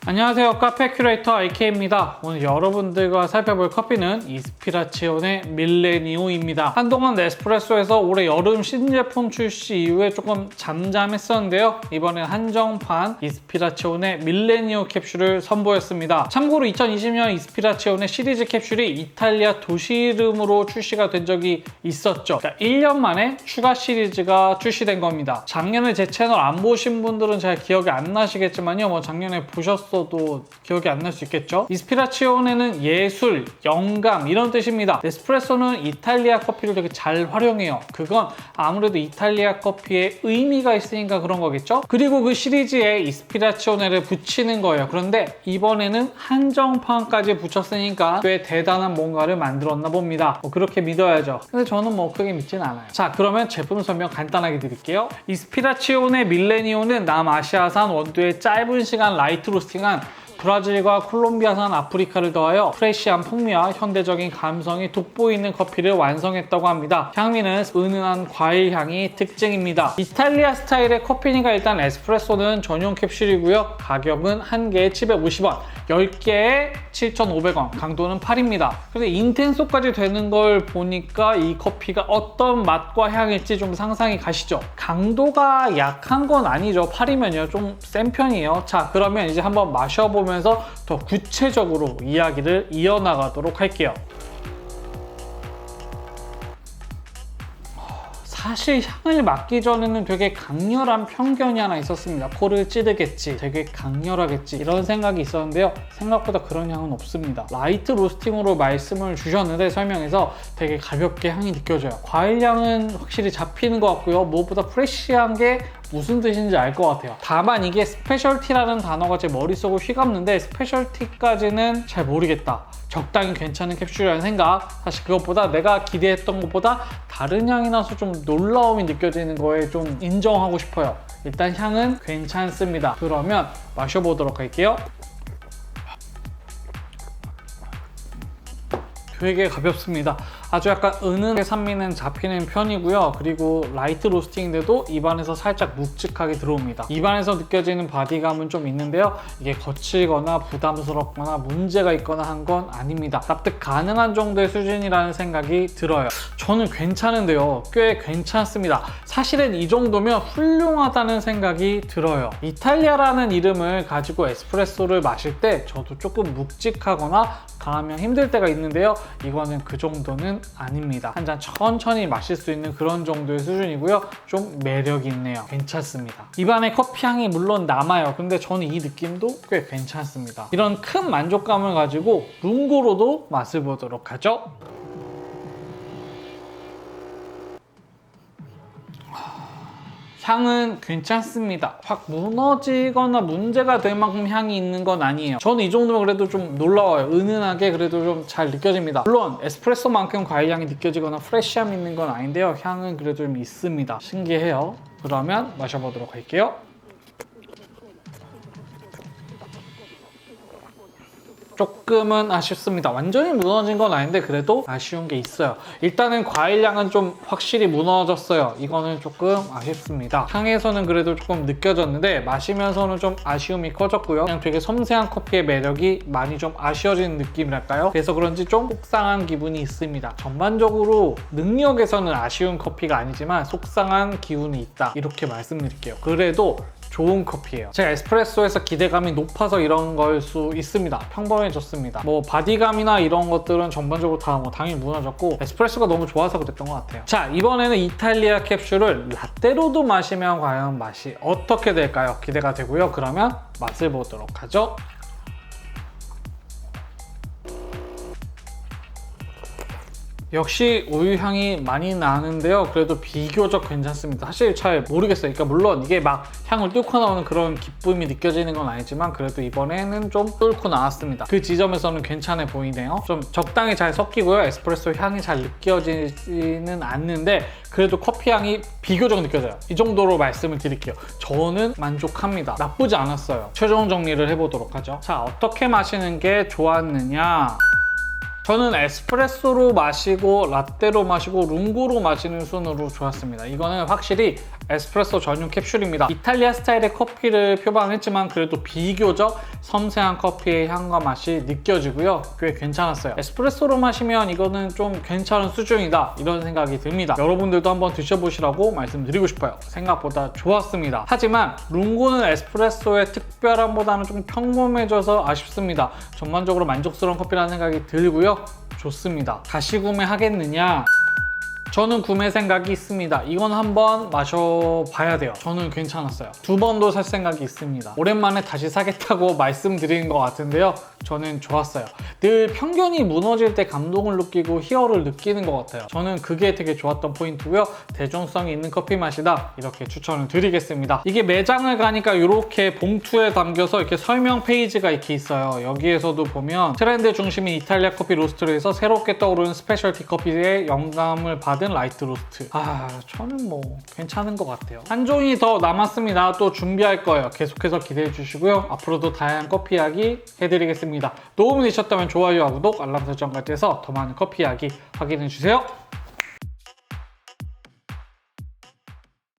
안녕하세요. 카페 큐레이터 IK입니다. 오늘 여러분들과 살펴볼 커피는 이스피라치온의 밀레니오입니다. 한동안 네스프레소에서 올해 여름 신제품 출시 이후에 조금 잠잠했었는데요. 이번엔 한정판 이스피라치온의 밀레니오 캡슐을 선보였습니다. 참고로 2020년 이스피라치온의 시리즈 캡슐이 이탈리아 도시 이름으로 출시가 된 적이 있었죠. 그러니까 1년 만에 추가 시리즈가 출시된 겁니다. 작년에 제 채널 안 보신 분들은 잘 기억이 안 나시겠지만요. 뭐 작년에 보셨어도 기억이 안 날 수 있겠죠. 이스피라치온에는 예술, 영감 이런 뜻입니다. 네스프레소는 이탈리아 커피를 되게 잘 활용해요. 그건 아무래도 이탈리아 커피에 의미가 있으니까 그런 거겠죠. 그리고 그 시리즈에 이스피라치오네를 붙이는 거예요. 그런데 이번에는 한정판까지 붙였으니까 꽤 대단한 뭔가를 만들었나 봅니다. 그렇게 믿어야죠. 근데 저는 뭐 크게 믿진 않아요. 자, 그러면 제품 설명 간단하게 드릴게요. 이스피라치온의 밀레니오는 남아시아산 원두의 짧은 시간 라이트 로스팅한 브라질과 콜롬비아산 아프리카를 더하여 프레시한 풍미와 현대적인 감성이 돋보이는 커피를 완성했다고 합니다. 향미는 은은한 과일 향이 특징입니다. 이탈리아 스타일의 커피니까 일단 에스프레소는 전용 캡슐이고요. 가격은 한 개에 750원, 10개에 7,500원, 강도는 8입니다. 근데 인텐소까지 되는 걸 보니까 이 커피가 어떤 맛과 향일지 좀 상상이 가시죠? 강도가 약한 건 아니죠. 8이면요. 좀 센 편이에요. 자, 그러면 이제 한번 마셔보면서 더 구체적으로 이야기를 이어나가도록 할게요. 사실 향을 맡기 전에는 되게 강렬한 편견이 하나 있었습니다. 코를 찌르겠지, 되게 강렬하겠지 이런 생각이 있었는데요. 생각보다 그런 향은 없습니다. 라이트 로스팅으로 말씀을 주셨는데 설명에서 되게 가볍게 향이 느껴져요. 과일 향은 확실히 잡히는 것 같고요. 무엇보다 프레시한 게 무슨 뜻인지 알 것 같아요. 다만 이게 스페셜티라는 단어가 제 머릿속을 휘감는데 스페셜티까지는 잘 모르겠다. 적당히 괜찮은 캡슐이라는 생각. 사실 그것보다 내가 기대했던 것보다 다른 향이 나서 좀 놀라움이 느껴지는 거에 좀 인정하고 싶어요. 일단 향은 괜찮습니다. 그러면 마셔보도록 할게요. 되게 가볍습니다. 아주 약간 은은하게 산미는 잡히는 편이고요. 그리고 라이트 로스팅인데도 입안에서 살짝 묵직하게 들어옵니다. 입안에서 느껴지는 바디감은 좀 있는데요. 이게 거칠거나 부담스럽거나 문제가 있거나 한 건 아닙니다. 납득 가능한 정도의 수준이라는 생각이 들어요. 저는 괜찮은데요. 꽤 괜찮습니다. 사실은 이 정도면 훌륭하다는 생각이 들어요. 이탈리아라는 이름을 가지고 에스프레소를 마실 때 저도 조금 묵직하거나 강하면 힘들 때가 있는데요. 이거는 그 정도는 아닙니다. 한 잔 천천히 마실 수 있는 그런 정도의 수준이고요. 좀 매력이 있네요. 괜찮습니다. 입안에 커피 향이 물론 남아요. 근데 저는 이 느낌도 꽤 괜찮습니다. 이런 큰 만족감을 가지고 룽고로도 맛을 보도록 하죠. 향은 괜찮습니다. 확 무너지거나 문제가 될 만큼 향이 있는 건 아니에요. 저는 이 정도면 그래도 좀 놀라워요. 은은하게 그래도 좀 잘 느껴집니다. 물론 에스프레소만큼 과일향이 느껴지거나 프레쉬함이 있는 건 아닌데요. 향은 그래도 좀 있습니다. 신기해요. 그러면 마셔보도록 할게요. 조금은 아쉽습니다. 완전히 무너진 건 아닌데 그래도 아쉬운 게 있어요. 일단은 과일향은 좀 확실히 무너졌어요. 이거는 조금 아쉽습니다. 향에서는 그래도 조금 느껴졌는데 마시면서는 좀 아쉬움이 커졌고요. 그냥 되게 섬세한 커피의 매력이 많이 좀 아쉬워지는 느낌이랄까요? 그래서 그런지 좀 속상한 기분이 있습니다. 전반적으로 능력에서는 아쉬운 커피가 아니지만 속상한 기운이 있다. 이렇게 말씀드릴게요. 그래도 좋은 커피예요. 제가 에스프레소에서 기대감이 높아서 이런 걸 수 있습니다. 평범해졌습니다. 뭐 바디감이나 이런 것들은 전반적으로 다 뭐 당연히 무너졌고 에스프레소가 너무 좋아서 그랬던 것 같아요. 자, 이번에는 이탈리아 캡슐을 라떼로도 마시면 과연 맛이 어떻게 될까요? 기대가 되고요. 그러면 맛을 보도록 하죠. 역시 우유향이 많이 나는데요. 그래도 비교적 괜찮습니다. 사실 잘 모르겠어요. 그러니까 물론 이게 막 향을 뚫고 나오는 그런 기쁨이 느껴지는 건 아니지만 그래도 이번에는 좀 뚫고 나왔습니다. 그 지점에서는 괜찮아 보이네요. 좀 적당히 잘 섞이고요. 에스프레소 향이 잘 느껴지지는 않는데 그래도 커피 향이 비교적 느껴져요. 이 정도로 말씀을 드릴게요. 저는 만족합니다. 나쁘지 않았어요. 최종 정리를 해보도록 하죠. 자, 어떻게 마시는 게 좋았느냐? 저는 에스프레소로 마시고 라떼로 마시고 룽구로 마시는 순으로 좋았습니다. 이거는 확실히 에스프레소 전용 캡슐입니다. 이탈리아 스타일의 커피를 표방했지만 그래도 비교적 섬세한 커피의 향과 맛이 느껴지고요. 꽤 괜찮았어요. 에스프레소로 마시면 이거는 좀 괜찮은 수준이다 이런 생각이 듭니다. 여러분들도 한번 드셔보시라고 말씀드리고 싶어요. 생각보다 좋았습니다. 하지만 룽구는 에스프레소의 특별함보다는 좀 평범해져서 아쉽습니다. 전반적으로 만족스러운 커피라는 생각이 들고요. 좋습니다. 다시 구매하겠느냐? 저는 구매 생각이 있습니다. 이건 한번 마셔봐야 돼요. 저는 괜찮았어요. 2번도 살 생각이 있습니다. 오랜만에 다시 사겠다고 말씀드리는 것 같은데요. 저는 좋았어요. 늘 편견이 무너질 때 감동을 느끼고 희열을 느끼는 것 같아요. 저는 그게 되게 좋았던 포인트고요. 대중성이 있는 커피 맛이다. 이렇게 추천을 드리겠습니다. 이게 매장을 가니까 이렇게 봉투에 담겨서 이렇게 설명 페이지가 이렇게 있어요. 여기에서도 보면 트렌드 중심인 이탈리아 커피 로스터에서 새롭게 떠오르는 스페셜티 커피에 영감을 받은 라이트 로스트. 저는 뭐 괜찮은 것 같아요. 한 종이 더 남았습니다. 또 준비할 거예요. 계속해서 기대해 주시고요. 앞으로도 다양한 커피 이야기 해드리겠습니다. 도움이 되셨다면 좋아요와 구독, 알람 설정까지 해서 더 많은 커피 이야기 확인해 주세요.